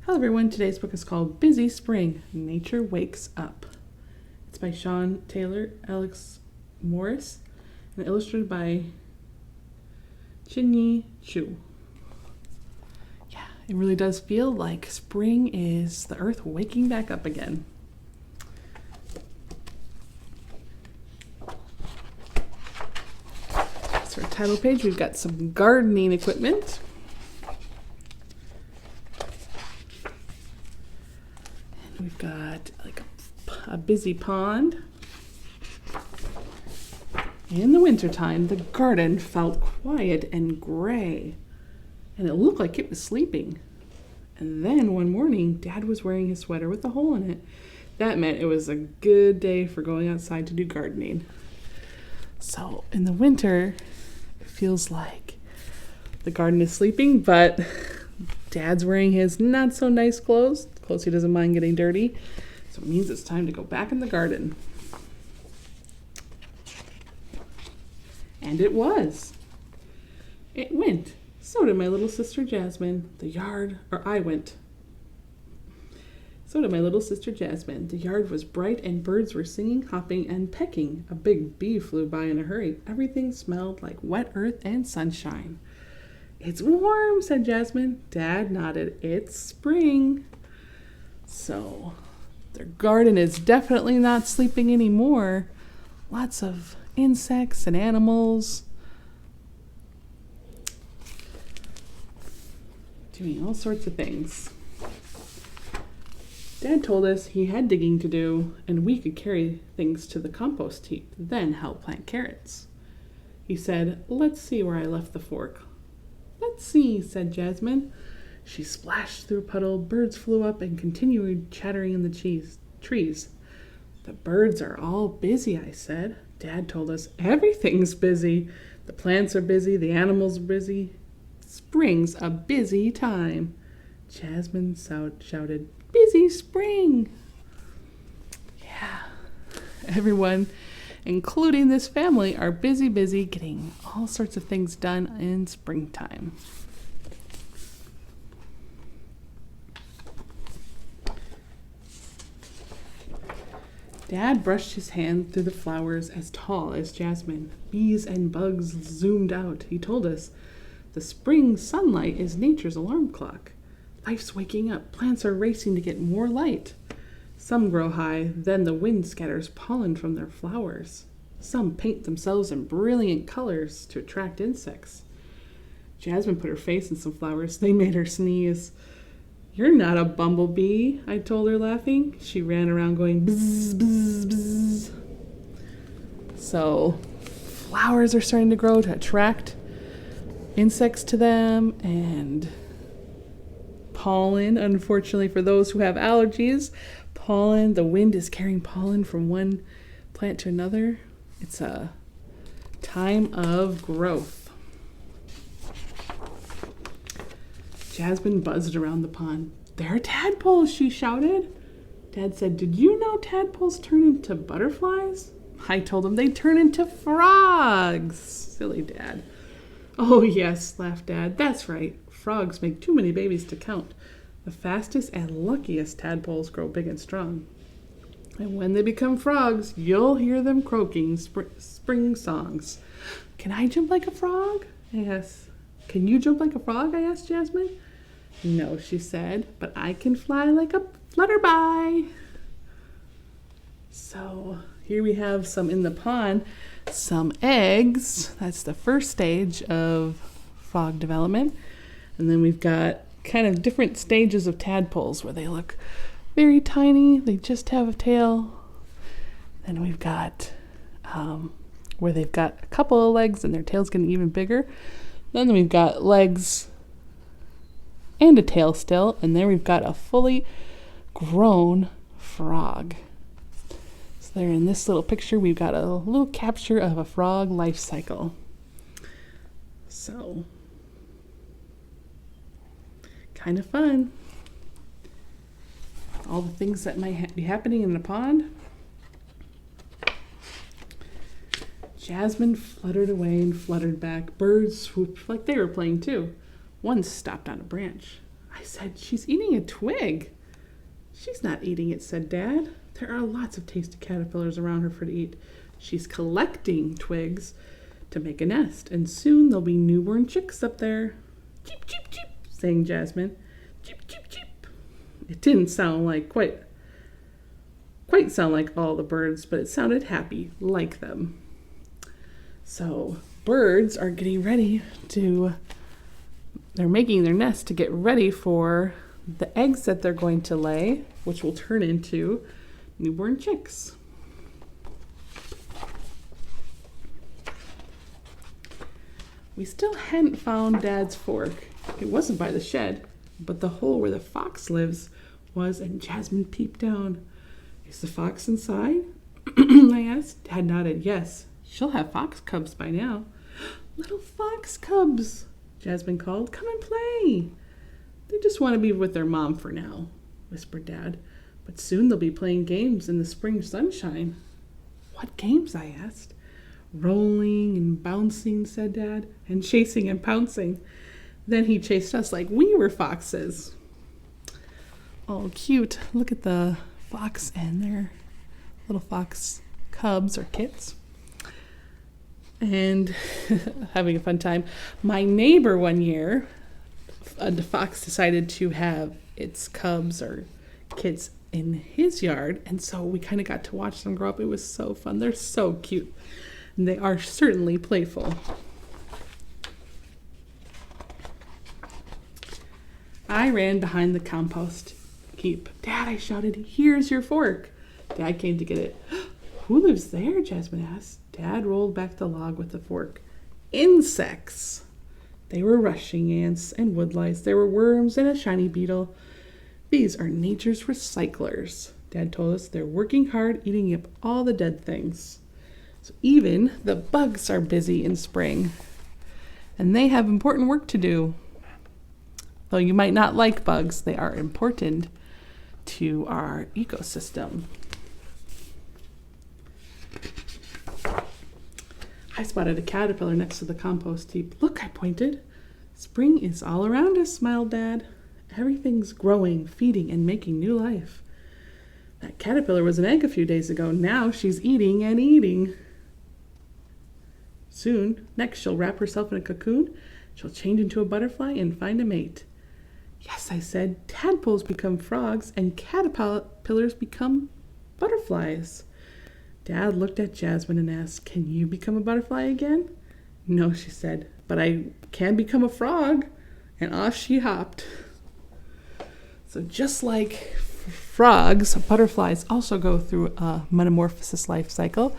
Hello everyone, today's book is called Busy Spring, Nature Wakes Up. It's by Sean Taylor, Alex Morris, and illustrated by Chinyi Chu. Yeah, it really does feel like spring is the earth waking back up again. So our title page, we've got some gardening equipment. We've got like a busy pond. In the wintertime, the garden felt quiet and gray, and it looked like it was sleeping. And then one morning, Dad was wearing his sweater with a hole in it. That meant it was a good day for going outside to do gardening. So in the winter, it feels like the garden is sleeping, but Dad's wearing his not so nice clothes he doesn't mind getting dirty. So it means it's time to go back in the garden. And it was. It went. So did my little sister Jasmine. I went. So did my little sister Jasmine. The yard was bright and birds were singing, hopping, and pecking. A big bee flew by in a hurry. Everything smelled like wet earth and sunshine. It's warm, said Jasmine. Dad nodded. It's spring. So their garden is definitely not sleeping anymore. Lots of insects and animals doing all sorts of things. Dad told us he had digging to do and we could carry things to the compost heap, then help plant carrots. He said, "Let's see where I left the fork." "Let's see," said Jasmine. She splashed through a puddle, birds flew up and continued chattering in the trees. "The birds are all busy," I said. Dad told us everything's busy. The plants are busy, the animals are busy. Spring's a busy time. Jasmine shouted, "Busy spring!" Yeah, everyone, including this family, are busy getting all sorts of things done in springtime. Dad brushed his hand through the flowers as tall as Jasmine. Bees and bugs zoomed out. He told us, "The spring sunlight is nature's alarm clock. Life's waking up. Plants are racing to get more light. Some grow high, then the wind scatters pollen from their flowers. Some paint themselves in brilliant colors to attract insects." Jasmine put her face in some flowers. They made her sneeze. "You're not a bumblebee," I told her, laughing. She ran around going bzz, bzz, bzz. So flowers are starting to grow to attract insects to them, and pollen, unfortunately for those who have allergies, the wind is carrying pollen from one plant to another. It's a time of growth. Jasmine buzzed around the pond. "There are tadpoles," she shouted. Dad said, "Did you know tadpoles turn into butterflies?" I told him they turn into frogs. Silly Dad. "Oh yes," laughed Dad. "That's right. Frogs make too many babies to count. The fastest and luckiest tadpoles grow big and strong. And when they become frogs, you'll hear them croaking spring songs." "Can I jump like a frog?" I asked. "Can you jump like a frog?" I asked Jasmine. "No," she said, "but I can fly like a flutterby." So here we have some in the pond, some eggs. That's the first stage of frog development. And then we've got kind of different stages of tadpoles where they look very tiny. They just have a tail. Then we've got where they've got a couple of legs and their tail's getting even bigger. Then we've got legs and a tail still, and then we've got a fully grown frog. So there in this little picture, we've got a little capture of a frog life cycle. So, kind of fun. All the things that might be happening in the pond. Jasmine fluttered away and fluttered back. Birds swooped like they were playing too. One stopped on a branch. I said, she's eating a twig. She's not eating it, said Dad. There are lots of tasty caterpillars around her for to eat. She's collecting twigs to make a nest, and soon there'll be newborn chicks up there. Cheep, cheep, cheep, sang Jasmine. Cheep, cheep, cheep. It didn't sound like quite sound like all the birds, but it sounded happy like them. So birds are getting ready they're making their nest to get ready for the eggs that they're going to lay, which will turn into newborn chicks. We still hadn't found Dad's fork. It wasn't by the shed, but the hole where the fox lives was, and Jasmine peeped down. Is the fox inside? I asked. Dad nodded. Yes, she'll have fox cubs by now. Little fox cubs, Jasmine called. Come and play. They just want to be with their mom for now, whispered Dad. But soon they'll be playing games in the spring sunshine. What games? I asked. Rolling and bouncing, said Dad, and chasing and pouncing. Then he chased us like we were foxes. Oh, cute. Look at the fox and their little fox cubs or kits. And having a fun time. My neighbor one year, the fox decided to have its cubs or kits in his yard, and so we kind of got to watch them grow up. It was so fun. They're so cute. And they are certainly playful. I ran behind the compost heap. Dad, I shouted, here's your fork. Dad came to get it. Who lives there? Jasmine asked. Dad rolled back the log with the fork. Insects. They were rushing ants and woodlice. There were worms and a shiny beetle. These are nature's recyclers, Dad told us. They're working hard, eating up all the dead things. So even the bugs are busy in spring, and they have important work to do. Though you might not like bugs, they are important to our ecosystem. I spotted a caterpillar next to the compost heap. Look, I pointed. Spring is all around us, smiled Dad. Everything's growing, feeding, and making new life. That caterpillar was an egg a few days ago. Now she's eating and eating. Soon, next she'll wrap herself in a cocoon. She'll change into a butterfly and find a mate. Yes, I said, tadpoles become frogs and caterpillars become butterflies. Dad looked at Jasmine and asked, can you become a butterfly again? No, she said, but I can become a frog. And off she hopped. So just like frogs, butterflies also go through a metamorphosis life cycle.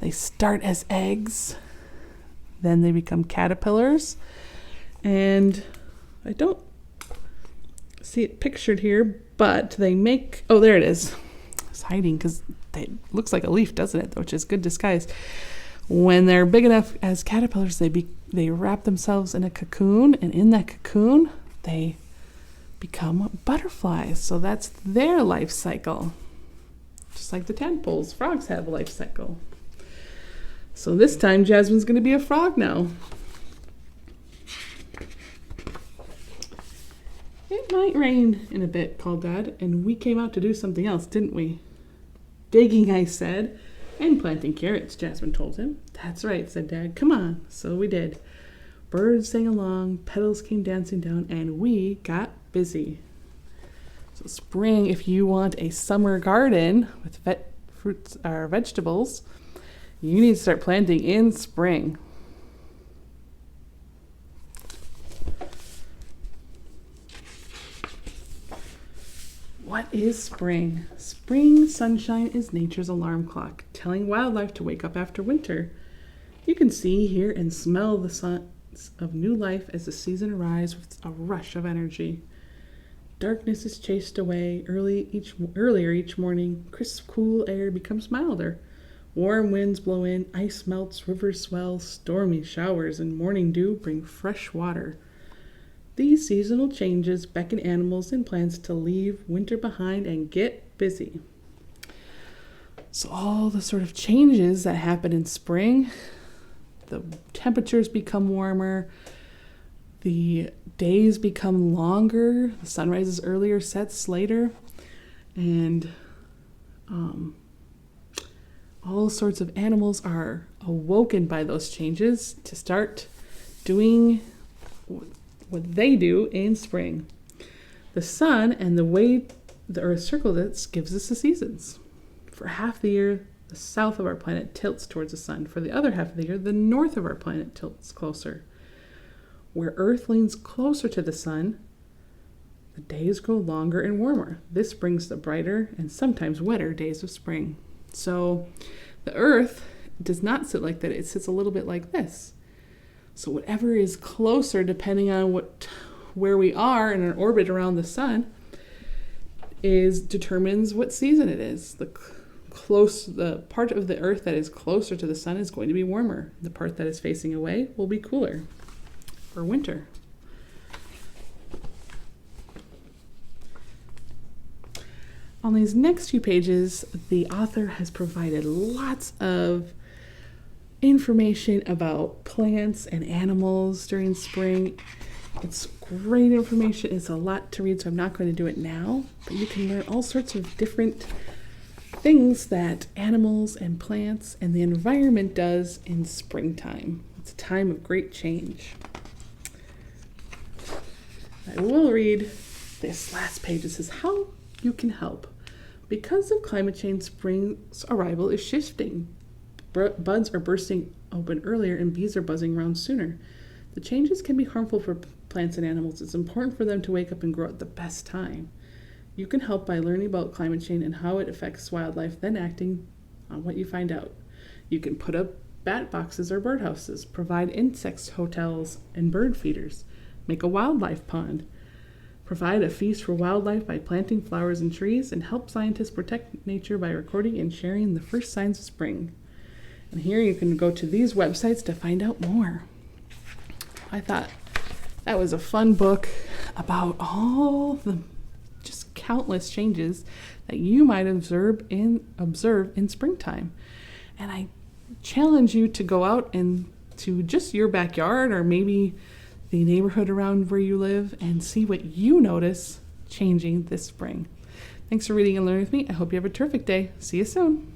They start as eggs, then they become caterpillars. And I don't see it pictured here, but they make, oh, there it is. It's hiding because it looks like a leaf, doesn't it? Which is good disguise. When they're big enough as caterpillars, they wrap themselves in a cocoon, and in that cocoon, they become butterflies. So that's their life cycle. Just like the tadpoles, frogs have a life cycle. So this time, Jasmine's going to be a frog now. It might rain in a bit, called Dad, and we came out to do something else, didn't we? Digging, I said, and planting carrots, Jasmine told him. That's right, said Dad. Come on. So we did. Birds sang along, petals came dancing down, and we got busy. So spring, if you want a summer garden with fruits or vegetables, you need to start planting in spring. What is spring? Spring sunshine is nature's alarm clock, telling wildlife to wake up after winter. You can see, hear, and smell the signs of new life as the season arrives with a rush of energy. Darkness is chased away earlier each morning. Crisp, cool air becomes milder. Warm winds blow in, ice melts, rivers swell, stormy showers and morning dew bring fresh water. These seasonal changes beckon animals and plants to leave winter behind and get busy. So all the sort of changes that happen in spring, the temperatures become warmer, The days become longer, the sun rises earlier, sets later, and all sorts of animals are awoken by those changes to start doing what they do in spring. The sun and the way the Earth circles it gives us the seasons. For half the year, the south of our planet tilts towards the sun. For the other half of the year, the north of our planet tilts closer. Where Earth leans closer to the sun, the days grow longer and warmer. This brings the brighter and sometimes wetter days of spring. So the Earth does not sit like that. It sits a little bit like this. So whatever is closer, depending on where we are in an orbit around the sun, determines what season it is. The part of the Earth that is closer to the sun is going to be warmer. The part that is facing away will be cooler for winter. On these next few pages, the author has provided lots of information about plants and animals during spring. It's great information. It's a lot to read, so I'm not going to do it now, but you can learn all sorts of different things that animals and plants and the environment does in springtime. It's a time of great change. I will read this last page. It says, how you can help. Because of climate change, spring's arrival is shifting. Buds are bursting open earlier and bees are buzzing around sooner. The changes can be harmful for plants and animals. It's important for them to wake up and grow at the best time. You can help by learning about climate change and how it affects wildlife, then acting on what you find out. You can put up bat boxes or birdhouses, provide insect hotels and bird feeders, make a wildlife pond, provide a feast for wildlife by planting flowers and trees, and help scientists protect nature by recording and sharing the first signs of spring. And here you can go to these websites to find out more. I thought that was a fun book about all the just countless changes that you might observe in springtime. And I challenge you to go out and to just your backyard or maybe the neighborhood around where you live and see what you notice changing this spring. Thanks for reading and learning with me. I hope you have a terrific day. See you soon.